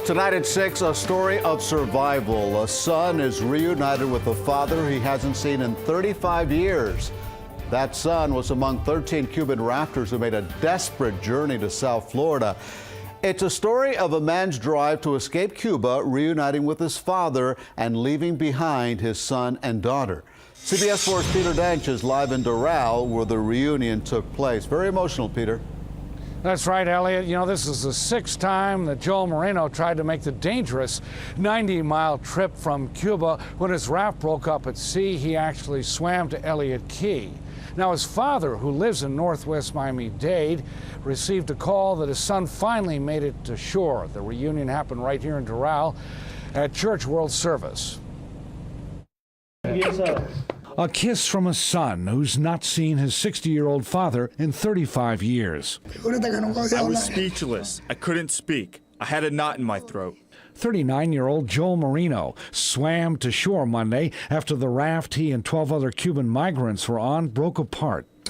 Tonight at 6, a story of survival. A son is reunited with a father he hasn't seen in 35 years. That son was among 13 Cuban rafters who made a desperate journey to South Florida. It's a story of a man's drive to escape Cuba, reuniting with his father and leaving behind his son and daughter. CBS 4's Peter Dench is live in Doral, where the reunion took place. Very emotional, Peter. That's right, Elliot. You know, this is the sixth time that Joel Moreno tried to make the dangerous 90-mile trip from Cuba. When his raft broke up at sea, he actually swam to Elliott Key. Now, his father, who lives in northwest Miami-Dade, received a call that his son finally made it to shore. The reunion happened right here in Doral at Church World Service. A kiss from a son who's not seen his 60-year-old father in 35 years. I was speechless. I couldn't speak. I had a knot in my throat. 39-year-old Joel Moreno swam to shore Monday after the raft he and 12 other Cuban migrants were on broke apart. It's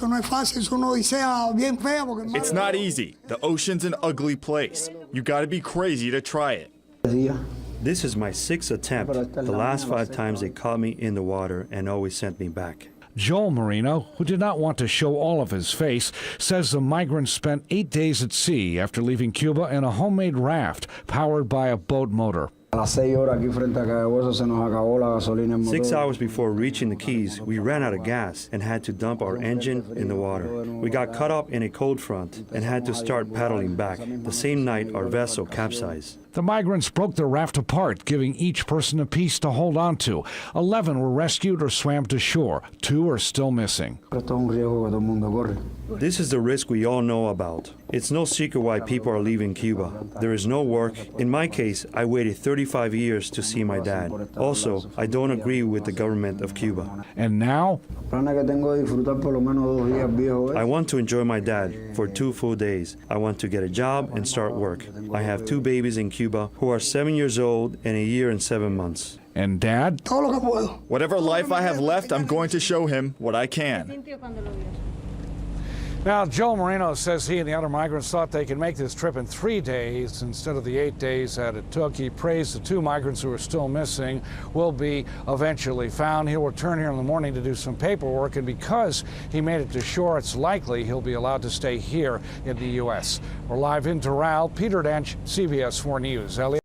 not easy. The ocean's an ugly place. You gotta be crazy to try it. This is my sixth attempt. The last 5 times they caught me in the water and always sent me back. Joel Moreno, who did not want to show all of his face, says the migrants spent 8 days at sea after leaving Cuba in a homemade raft powered by a boat motor. 6 hours before reaching the Keys, we ran out of gas and had to dump our engine in the water. We got caught up in a cold front and had to start paddling back. The same night, our vessel capsized. The migrants broke the raft apart, giving each person a piece to hold on to. 11 were rescued or swam to shore. 2 are still missing. This is the risk we all know about. It's no secret why people are leaving Cuba. There is no work. In my case, I waited 35 years to see my dad. Also, I don't agree with the government of Cuba. And now? I want to enjoy my dad for 2 full days. I want to get a job and start work. I have 2 babies in Cuba who are 7 years old and 1 year and 7 months. And Dad? Whatever life I have left, I'm going to show him what I can. Now, Joel Moreno says he and the other migrants thought they could make this trip in 3 days instead of the 8 days that it took. He prays the 2 migrants who are still missing will be eventually found. He'll return here in the morning to do some paperwork, and because he made it to shore, it's likely he'll be allowed to stay here in the U.S. We're live in Doral. Peter Dench, CBS 4 News. Elliot?